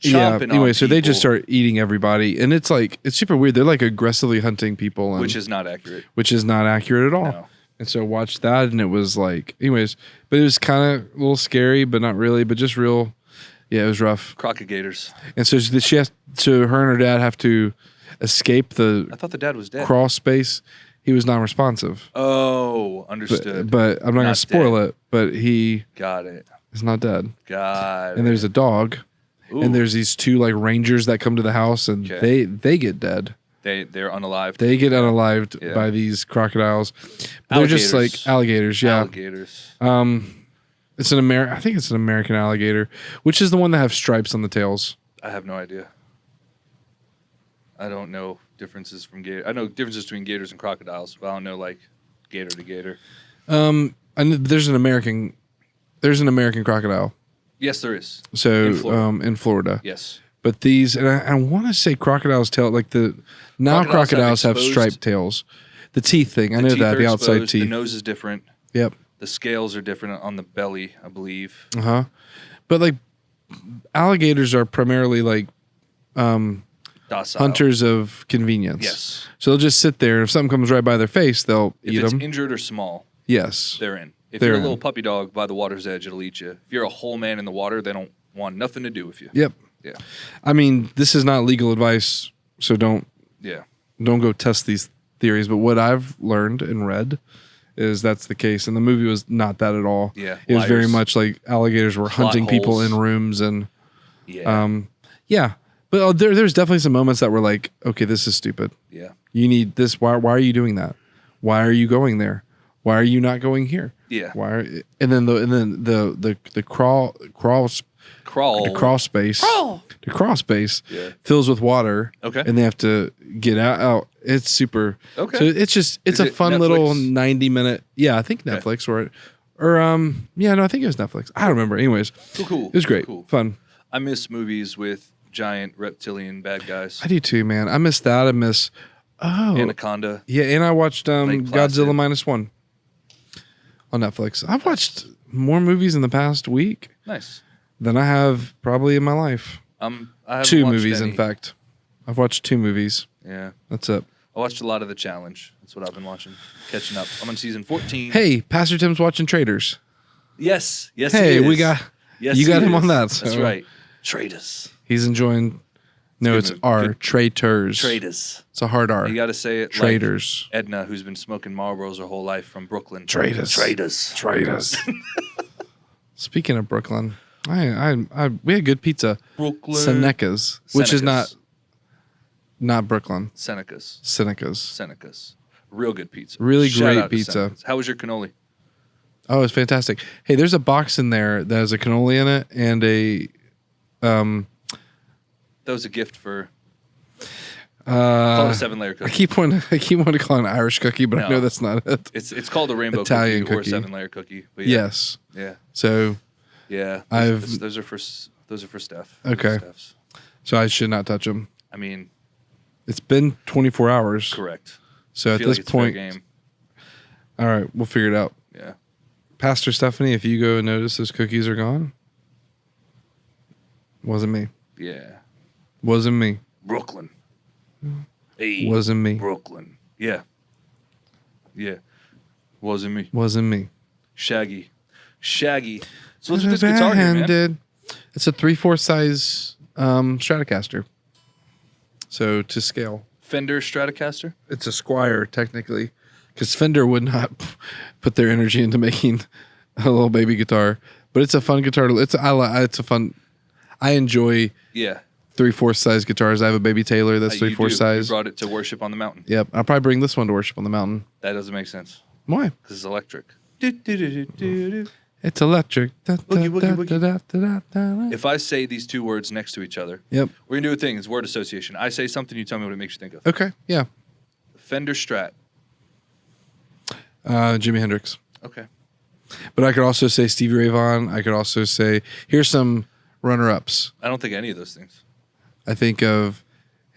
Anyway, so they just start eating everybody, and it's super weird. They're like aggressively hunting people, which is not accurate. Which is not accurate at all. No. And so watched that, and it was like, anyways, but it was kind of a little scary, but not really, but just real. Yeah, it was rough. Crockett Gators. And so her and her dad have to escape the. I thought the dad was dead. Crawl space. He was non-responsive. Oh, understood. But I'm not going to spoil it. But he got it. Is not dead. Got it. And there's a dog. Ooh. And there's these two like rangers that come to the house, and they get dead. They're unalived. They get unalived by these crocodiles. But they're just like alligators. Yeah. Alligators. I think it's an American alligator, which is the one that have stripes on the tails. I have no idea. I don't know differences from gator. I know differences between gators and crocodiles, but I don't know like gator to gator. And there's an American crocodile. Yes, there is. So in Florida. Yes. But these, and I want to say crocodiles tail, like crocodiles have striped tails. The teeth thing, I know that, the outside teeth. The nose is different. Yep. The scales are different on the belly, I believe. Uh-huh. But like alligators are primarily like docile hunters of convenience. Yes. So they'll just sit there. If something comes right by their face, they'll eat them. If it's injured or small, yes, they're in. If you're a little puppy dog by the water's edge, it'll eat you. If you're a whole man in the water, they don't want nothing to do with you. Yep. Yeah. I mean, this is not legal advice, so don't go test these theories. But what I've learned and read is that's the case, and the movie was not that at all. Yeah. It was very much like alligators were hunting people in rooms, and But there's definitely some moments that were like, okay, this is stupid. Yeah. You need this. Why are you doing that? Why are you going there? Why are you not going here? Yeah. And then the crawl space fills with water. Okay. And they have to get out. It's super. Okay. So it's a fun little 90-minute. Yeah, I think Netflix I think it was Netflix. I don't remember. Anyways. Cool. It was great. Cool. Fun. I miss movies with giant reptilian bad guys. I do too, man. I miss that. I miss Anaconda. Yeah, and I watched Godzilla -1 on Netflix. I've watched more movies in the past week. Nice. than I have probably in my life. I haven't 2 watched movies, any. in fact. I've watched 2 movies. Yeah. That's it. I watched a lot of The Challenge. That's what I've been watching. Catching up. I'm on season 14. Hey, Pastor Tim's watching Traders. Yes. Yes, Hey, he is. we got Yes, you got he him on is. that. That's so right. Traders. He's enjoying. No, good it's movie. R. Good. Traders. Traders. It's a hard R. You got to say it Traders. like Edna, who's been smoking Marlboros her whole life from Brooklyn. Traders. Traders. Traders. Speaking of Brooklyn, we had good pizza. Brooklyn. Seneca's, which is Seneca's. not Brooklyn. Seneca's. Seneca's. Real good pizza. Really Shout great out to pizza. Seneca's. How was your cannoli? Oh, it's fantastic. Hey, there's a box in there that has a cannoli in it and a That was a gift for. Call it a 7-layer cookie. I keep wanting to call it an Irish cookie, but I No. know that's not it. It's called a rainbow Italian cookie or a cookie. 7-layer cookie. But yeah. Yes. Yeah. So Yeah. I've- Those are for Steph. Those are Okay. Steph's. I should not touch them. I mean, It's been 24 hours. correct. So I at feel this like it's fair point, game. all right, we'll figure it out. Yeah. Pastor Stephanie, if you go and notice those cookies are gone, wasn't me. Yeah. Wasn't me. Brooklyn. Hey. Wasn't me. Brooklyn. Yeah. Yeah. Wasn't me. Wasn't me. Shaggy. So what's with this guitar here, man? Barehanded. It's a 3/4 size Stratocaster. So to scale. Fender Stratocaster? It's a Squire, technically, because Fender would not put their energy into making a little baby guitar. But it's a fun guitar. It's a fun. I enjoy Yeah. 3/4 size guitars. I have a baby Taylor that's You 3/4 do. size. You brought it to worship on the mountain. Yep, I'll probably bring this one to worship on the mountain. That doesn't make sense Why? because it's electric. Do-do-do-do-do-do. It's electric. Boogie, boogie, boogie. Da-da-da-da-da-da. If I say these 2 words next to each other, Yep. we're going to do a thing. It's word association. I say something, you tell me what it makes you think of. Okay. Yeah. Fender Strat. Jimi Hendrix. Okay. But I could also say Stevie Ray Vaughan. I could also say here's some runner-ups. I don't think any of those things. I think of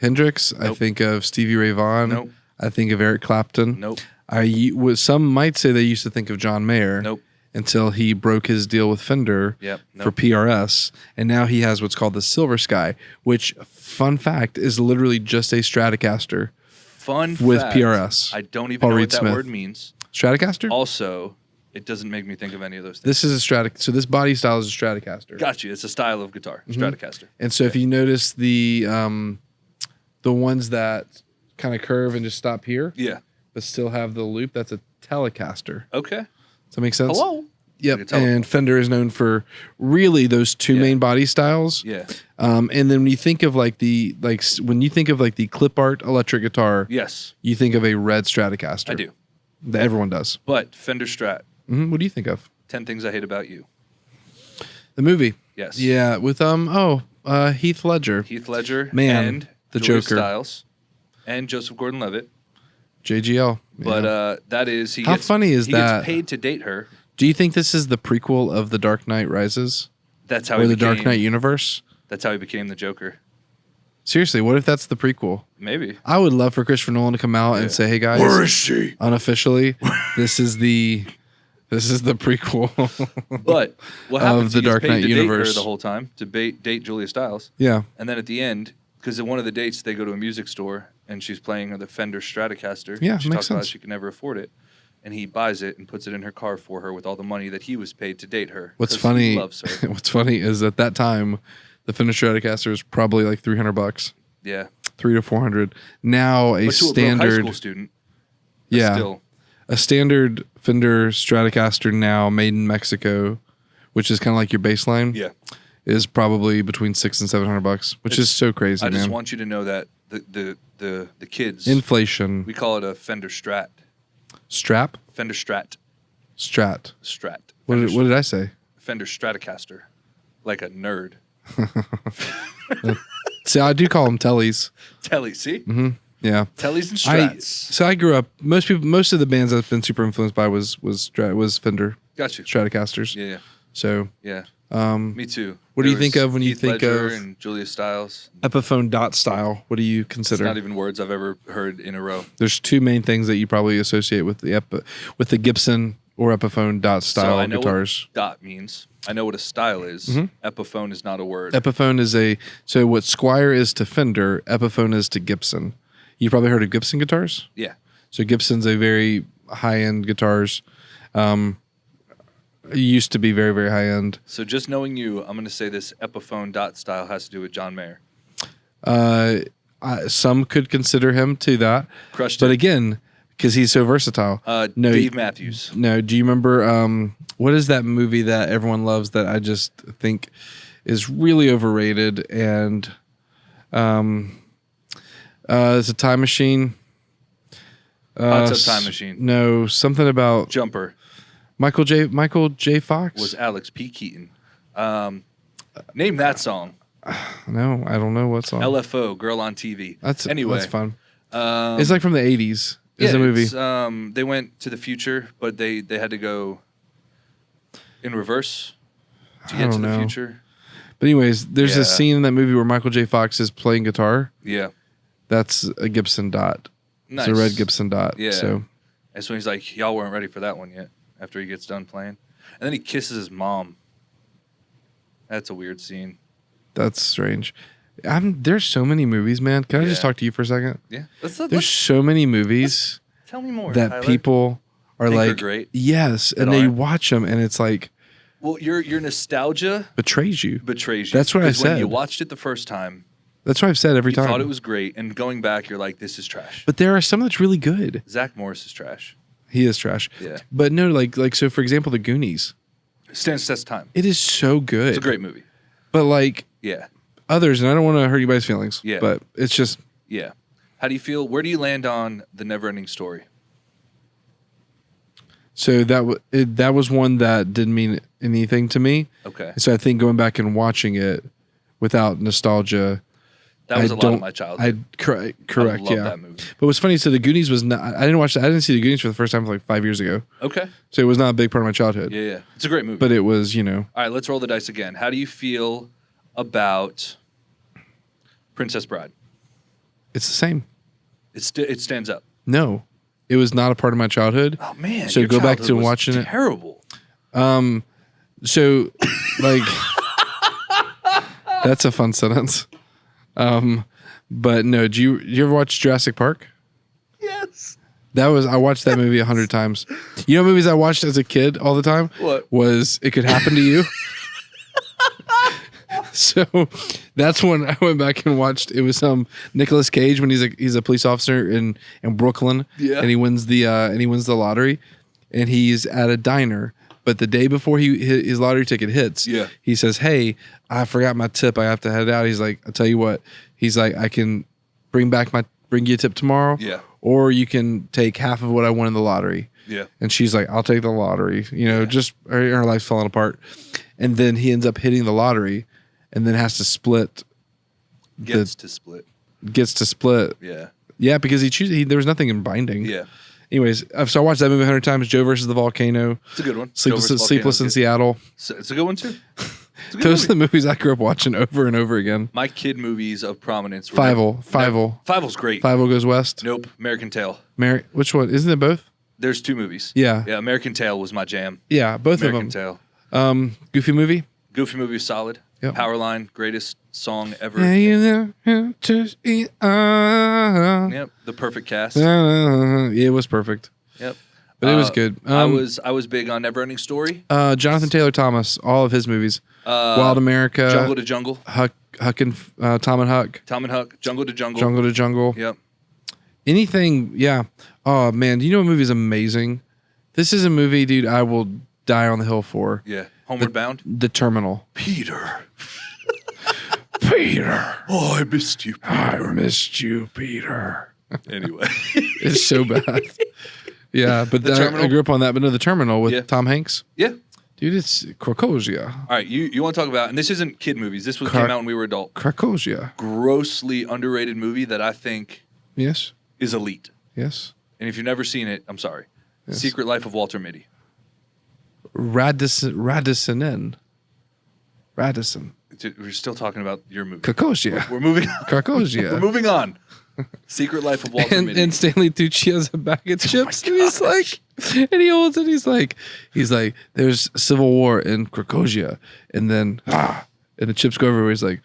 Hendrix. I Nope. think of Stevie Ray Vaughan. Nope. I think of Eric Clapton. Nope. Some might say they used to think of John Mayer. Nope. Until he broke his deal with Fender Yep. for Nope. PRS, and now he has what's called the Silver Sky, which, fun fact, is literally just a Stratocaster Fun with fact, PRS. I don't even Paul know Reed what that Smith. word means. Stratocaster. Also, it doesn't make me think of any of those things. This is a So this body style is a Stratocaster. Got you. It's a style of guitar. Mm-hmm. Stratocaster. And so if you notice the ones that kind of curve and just stop here, Yeah. but still have the loop, that's a Telecaster. Okay. Does that make sense? Hello. Yep. Like a telephone. And Fender is known for really those 2 Yeah. main body styles. Yeah. And then when you think of when you think of like the clip art electric guitar, Yes, you think of a red Stratocaster. I do. That everyone does. But Fender Strat. What do you think of 10 Things I Hate About You. the movie? Yes. Yeah, with Heath Ledger, Heath Ledger Man, and the Julia Joker. Stiles and Joseph Gordon-Levitt. JGL. But yeah. that is How funny is he that? gets paid to date her. Do you think this is the prequel of The Dark Knight Rises That's how or he the became, Dark Knight universe? That's how he became the Joker. Seriously, what if that's the prequel? Maybe. I would love for Christopher Nolan to come out and say, "Hey guys, Where is she? unofficially, this is the prequel." But what happens? the He gets Dark paid Knight to date universe. her the whole time to date Julia Stiles, Yeah. and then at the end, because at one of the dates they go to a music store and she's playing the Fender Stratocaster. Yeah, she makes talks about sense. she can never afford it, and he buys it and puts it in her car for her with all the money that he was paid to date her. What's 'cause funny? He loves her. What's funny is at that time, the Fender Stratocaster was probably like $300, Yeah. $300 to $400. Now a But to a broke high standard, school student, that's yeah, still a standard Fender Stratocaster now made in Mexico, which is kind of like your baseline, yeah. is probably between $600 and $700, which is so crazy, I man. just want you to know that the kids Inflation. we call it a Fender Strat. Strap? Fender Strat. Strat. Strat. What Fender, did I say? Fender Stratocaster. Like a nerd. See, I do call them tellies. Telly, see? Yeah. Tellys and Strats. I grew up. Most of the bands I've been super influenced by was Fender Got you. Stratocasters. Yeah, So, yeah. um, Me too. What do you There think was of when you Heath think Ledger of- and Julia Stiles? Epiphone dot style? What do you It's consider? not even words I've ever heard in a row. There's 2 main things that you probably associate with the Gibson or Epiphone dot style So I know guitars. what dot means. I know what a style is. Mm-hmm. Epiphone is not a word. Epiphone is so what Squire is to Fender, Epiphone is to Gibson. You probably heard of Gibson guitars? Yeah. So Gibson's a very high-end guitars. Used to be very, very high-end. So just knowing you, I'm going to say this Epiphone dot style has to do with John Mayer. Some could consider him to that. Crushed But it. again, because he's so versatile. No, Dave Matthews. No, do you remember what is that movie that everyone loves that I just think is really overrated and it's a time machine. Hot Tub Time Machine. No, something about Jumper. Michael J. Fox? Was Alex P. Keaton. Name that song. No, I don't know what song. LFO, Girl on TV. That's fun. It's like from the 80s. It's a movie. They went to the future, but they had to go in reverse to get to the future. But anyways, there's a scene in that movie where Michael J. Fox is playing guitar. Yeah. That's a Gibson dot. Nice. It's a red Gibson dot. Yeah. So. And so he's like, y'all weren't ready for that one yet after he gets done playing. And then he kisses his mom. That's a weird scene. That's strange. There's so many movies, man. Can I just talk to you for a second? Yeah. There's so many movies tell me more, that Tyler. people are Think like, they're great. yes, and they watch them, and it's like, well, your nostalgia betrays you. That's what I said. When said. you watched it the first time, that's what I've said every you time. thought it was great, and going back, you're like, this is trash. But there are some that's really good. Zach Morris is trash. He is trash. Yeah. But no, like so. For example, The Goonies. Stands test time. It is so good. It's a great movie. But like others, and I don't want to hurt anybody's feelings. Yeah. But it's just. Yeah. How do you feel? Where do you land on The Never-Ending Story? So that was one that didn't mean anything to me. Okay. So I think going back and watching it without nostalgia. That was a lot of my childhood. Correct. I love that movie. But what's funny, so The Goonies was not. I didn't see The Goonies for the first time like 5 years ago. Okay. So it was not a big part of my childhood. Yeah. It's a great movie. But it was, All right, let's roll the dice again. How do you feel about Princess Bride? It's the same. It stands up. No, it was not a part of my childhood. Oh man! So your go back to childhood was watching it. Terrible. So like that's a fun sentence. But no, do you ever watch Jurassic Park? Yes. I watched that movie 100 times. You know movies I watched as a kid all the time? What? Was It Could Happen to You? So that's when I went back and watched. It was Nicolas Cage when he's a police officer in Brooklyn. Yeah. And he wins the lottery, and he's at a diner. But the day before his lottery ticket hits, he says, "Hey, I forgot my tip. I have to head out." He's like, "I'll tell you what." He's like, "I can bring you a tip tomorrow. Yeah. Or you can take half of what I won in the lottery." Yeah. And she's like, "I'll take the lottery." Just her life's falling apart. And then he ends up hitting the lottery, and then has to split. Gets to split. Yeah. Yeah, because there was nothing in binding. Yeah. Anyways, so I watched that movie 100 times. Joe versus the Volcano. It's a good one. Sleepless in Seattle. It's a good one too. Those are the movies I grew up watching over and over again. My kid movies of prominence were Fievel great. Fievel Goes West. Nope. American Tail. Which one? Isn't it both? There's two movies. Yeah. Yeah, American Tail was my jam. Yeah, both American of them. Tail. Goofy Movie. Goofy Movie is solid. Yep. Powerline, greatest song ever. Yep, The perfect cast. It was perfect. Yep. But it was good. I was big on Neverending Story. Jonathan Taylor Thomas, all of his movies. Wild America. Jungle to Jungle. Huck and Tom and Huck. Tom and Huck. Jungle to Jungle. Jungle to Jungle. Yep. Anything, yeah. Oh man, do you know what movie is amazing? This is a movie, dude, I will die on the hill for. Yeah. Homeward Bound. The Terminal. Peter. Peter. Oh, I missed you, Peter. I missed you, Peter. Anyway. It's so bad. Yeah, but I grew up on that. But no, The Terminal with Tom Hanks. Yeah. Dude, it's Krakosia. All right, you want to talk about, and this isn't kid movies. This came out when we were adult. Krakosia. Grossly underrated movie that I think is elite. Yes. And if you've never seen it, I'm sorry. Yes. Secret Life of Walter Mitty. Radisson. We're still talking about your movie. Krakosia. We're moving on. Krakosia. We're moving on. Secret Life of Walter Mitty. And Stanley Tucci has a bag of chips, and he's like, And he holds it. He's like, there's civil war in Krakosia. And then, and the chips go everywhere. He's like,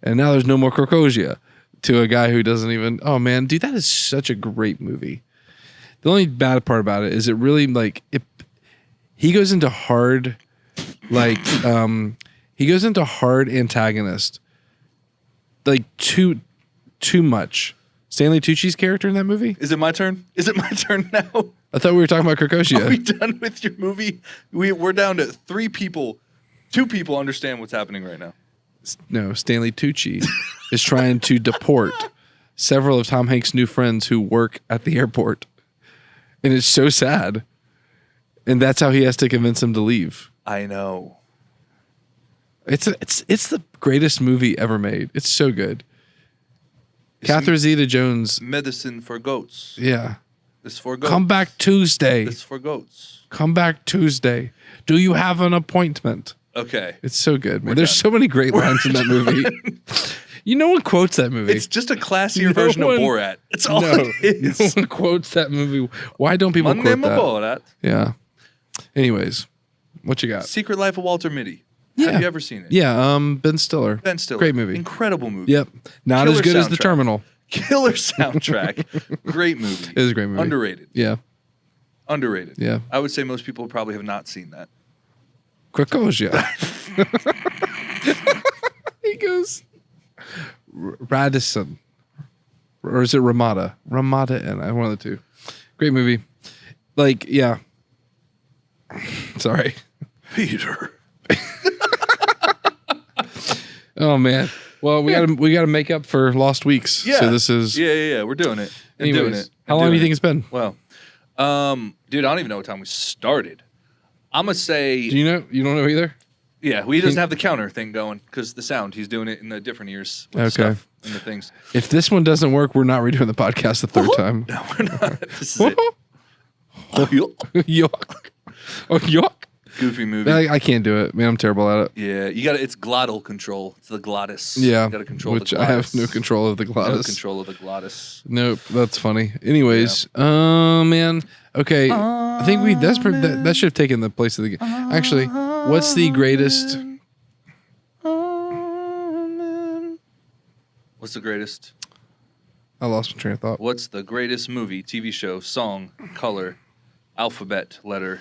and now there's no more Krakosia, to a guy who doesn't even, oh man, dude, that is such a great movie. The only bad part about it is it really he goes into hard, antagonist, like too much. Stanley Tucci's character in that movie? Is it my turn? Is it my turn now? I thought we were talking about Krakosia. Are we done with your movie? We're down to 3 people. 2 people understand what's happening right now. No, Stanley Tucci is trying to deport several of Tom Hanks' new friends who work at the airport. And it's so sad. And that's how he has to convince them to leave. I know. It's the greatest movie ever made. It's so good. Catherine Zeta-Jones. Medicine for goats. Yeah. It's for goats. Come back Tuesday. It's for goats. Come back Tuesday. Do you have an appointment? Okay. It's so good, man. There's so many great lines in that movie. No one quotes that movie. It's just a classier version of Borat. It's all it is. No one quotes that movie. Why don't people quote that? Borat. Yeah. Anyways, what you got? Secret Life of Walter Mitty. Yeah. Have you ever seen it? Yeah, Ben Stiller. Ben Stiller. Great movie. Incredible movie. Yep. Not Killer as good as The soundtrack. Terminal. Killer soundtrack. Great movie. It is a great movie. Underrated. Yeah. Underrated. Yeah. I would say most people probably have not seen that. Krakosia. He goes, Radisson. Or is it Ramada? Ramada and one of the two. Great movie. Like, yeah. Sorry. Peter. Oh man. Well, we gotta make up for lost weeks. Yeah. So this is Yeah. We're doing it. anyways, doing it. how long do you think it's been? Well, dude, I don't even know what time we started. I'm gonna say. Do you know? You don't know either? Yeah, he doesn't have the counter thing going because the sound. He's doing it in the different ears. With Okay. Stuff and the things. If this one doesn't work, we're not redoing the podcast the third time. No, we're not. This is it. Yuck. Oh, yuck. Goofy movie. I can't do it, man. I'm terrible at it. Yeah, you got it's glottal control. It's the glottis. Yeah, you got to control which the glottis. I have no control of the glottis. No control of the glottis. Nope, that's funny. Anyways, man. Okay, I think that should have taken the place of the game. Actually, what's the greatest? What's the greatest? I lost my train of thought. What's the greatest movie, TV show, song, color, alphabet, letter,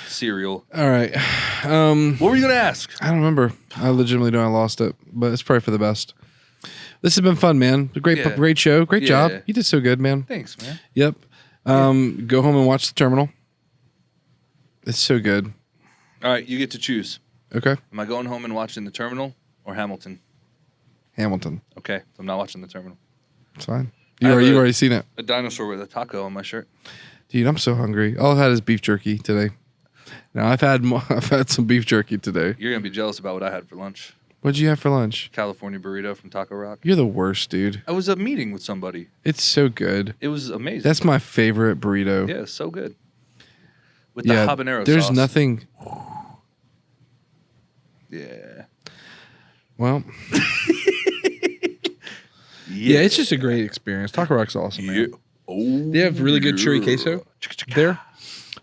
cereal? All right. What were you gonna ask? I don't remember. I legitimately know I lost it, but it's probably for the best. This has been fun, man. Great show. Great job. You did so good, man. Thanks, man. Yep. Go home and watch The Terminal. It's so good. All right, you get to choose. Okay. Am I going home and watching The Terminal or Hamilton? Hamilton. Okay, so I'm not watching The Terminal. It's fine. I have You've already seen it. A dinosaur with a taco on my shirt. Dude, I'm so hungry. All I've had is beef jerky today. Now I've had some beef jerky today. You're gonna be jealous about what I had for lunch. What'd you have for lunch? California burrito from Taco Rock. You're the worst, dude. I was at a meeting with somebody. It's so good. It was amazing. That's my favorite burrito. Yeah, so good. With the habanero there's sauce. nothing. Yeah. Well. Yeah, it's just a great experience. Taco Rock's awesome, man. Yeah. Oh, They have really good chili queso there.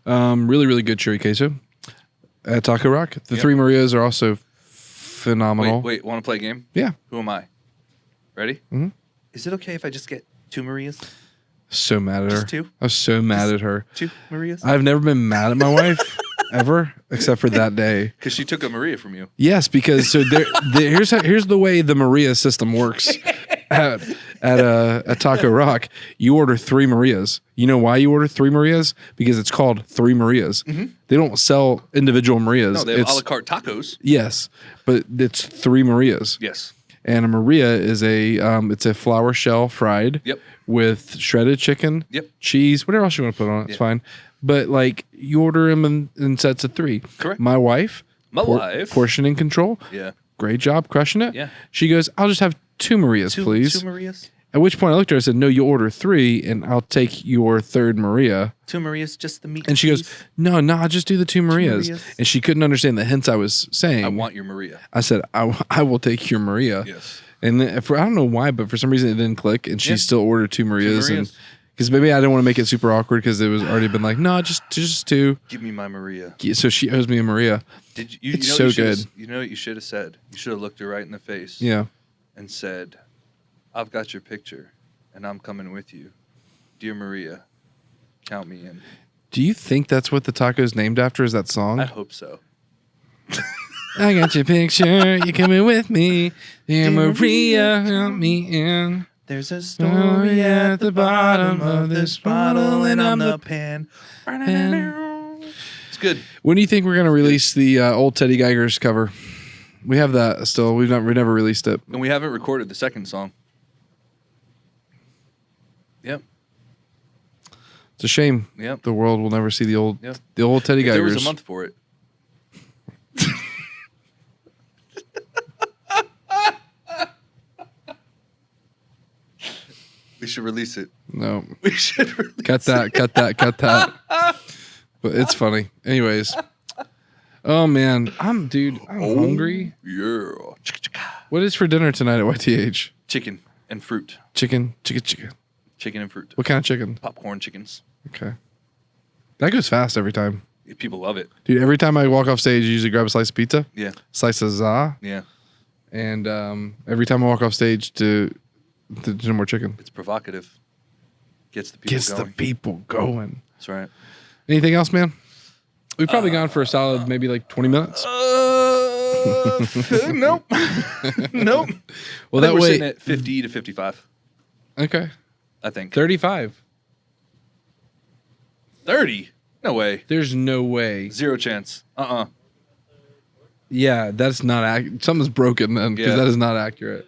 Really, really good chili queso at Taco Rock. The Three Marias are also phenomenal. Wait. Want to play a game? Yeah. Who am I? Ready? Mm-hmm. Is it okay if I just get 2 Marias? So mad at her. Just 2? I was so mad at her. 2 Marias? I've never been mad at my wife ever, except for that day. Because she took a Maria from you. Yes, because here's the way the Maria system works at Taco Rock. You order 3 Marias. You know why you order 3 Marias? Because it's called 3 Marias. Mm-hmm. They don't sell individual Marias. No, they have a la carte tacos. Yes, but it's 3 Marias. Yes. And a Maria is it's a flour shell fried. Yep. With shredded chicken. Yep. Cheese, whatever else you want to put on it, it's fine. But like you order them in sets of 3. Correct. My wife. Wife. Portioning control. Yeah. Great job crushing it. Yeah. She goes, I'll just have 2 Marias, please. 2 Marias? At which point I looked at her and said, no, you order 3 and I'll take your 3rd Maria. 2 Marias, just the meat. And she goes, no, I'll just do the 2 Marias. Marias. And she couldn't understand the hints I was saying. I want your Maria. I said, I will take your Maria. Yes. And then I don't know why, but for some reason it didn't click. And she still ordered 2 Marias. 2 Marias. And Because maybe I didn't want to make it super awkward because it was already been like, no, just 2. Give me my Maria. So she owes me a Maria. Did you? It's you know so what you good. You know what you should have said? You should have looked her right in the face. Yeah. And said, "I've got your picture, and I'm coming with you, dear Maria. Count me in." Do you think that's what the taco's named after? Is that song? I hope so. I got your picture. You coming with me, dear Maria? Count me in. There's a story at the bottom of this bottle, and I'm the pen. It's good. When do you think we're gonna release the old Teddy Geiger's cover? We have that still. We never released it, And we haven't recorded the second song. Yep. It's a shame. Yep. The world will never see the old Yep. Teddy Geiger's. There was a month for it. We should release it. No. We should release Cut that. But it's funny. Anyways. Oh man, I'm hungry. Yeah. What is for dinner tonight at YTH? Chicken and fruit. Chicken. Chicken and fruit. What kind of chicken? Popcorn chickens. Okay. That goes fast every time. People love it. Dude, every time I walk off stage, I usually grab a slice of pizza. Yeah. Slice of za. Yeah. And every time I walk off stage to no more chicken. It's provocative. Gets the people going. That's right. Anything else, man? We've probably gone for a solid maybe like 20 minutes. Nope. Nope. Well, that we're sitting at 50 to 55. Okay. I think. 35. 30? No way. There's no way. Zero chance. Yeah, that's not something's broken then because that is not accurate.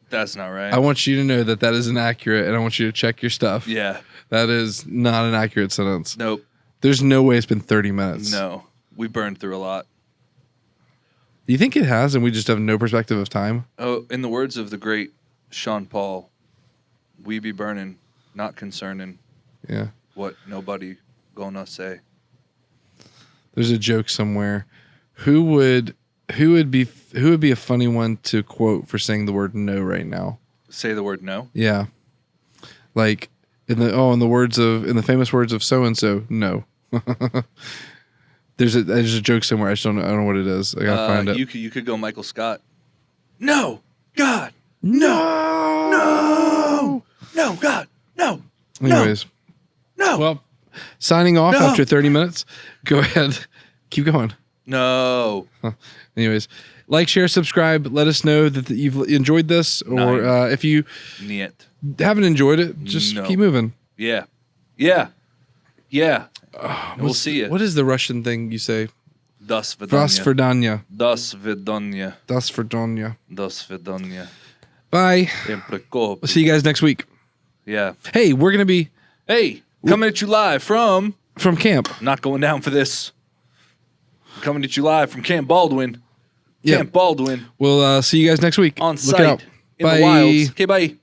That's not right. I want you to know that isn't accurate, and I want you to check your stuff. Yeah. That is not an accurate sentence. Nope. There's no way it's been 30 minutes. No. We burned through a lot. Do you think it has, and we just have no perspective of time? Oh, in the words of the great Sean Paul, we be burning, not concerning. Yeah. What nobody gonna say. There's a joke somewhere. Who would be a funny one to quote for saying the word no right now? Say the word no? Yeah. Like in the famous words of so and so, no. There's a joke somewhere. I don't know what it is. I gotta find it. You could go Michael Scott. No, God, no, God, no. Anyways, no. Well, signing off after 30 minutes. Go ahead, keep going. No. Anyways, like, share, subscribe. Let us know that you've enjoyed this, or if you haven't enjoyed it, just keep moving. Yeah. We'll see you. What is the Russian thing you say? До свидания. До свидания. До свидания. До свидания. До свидания. Bye. We'll see you guys next week. Yeah. Hey, we're gonna be coming at you live from camp. Not going down for this. Coming at you live from Camp Baldwin. Yep. Camp Baldwin. We'll see you guys next week. On Look site. out. In Bye. the wilds. Okay, bye.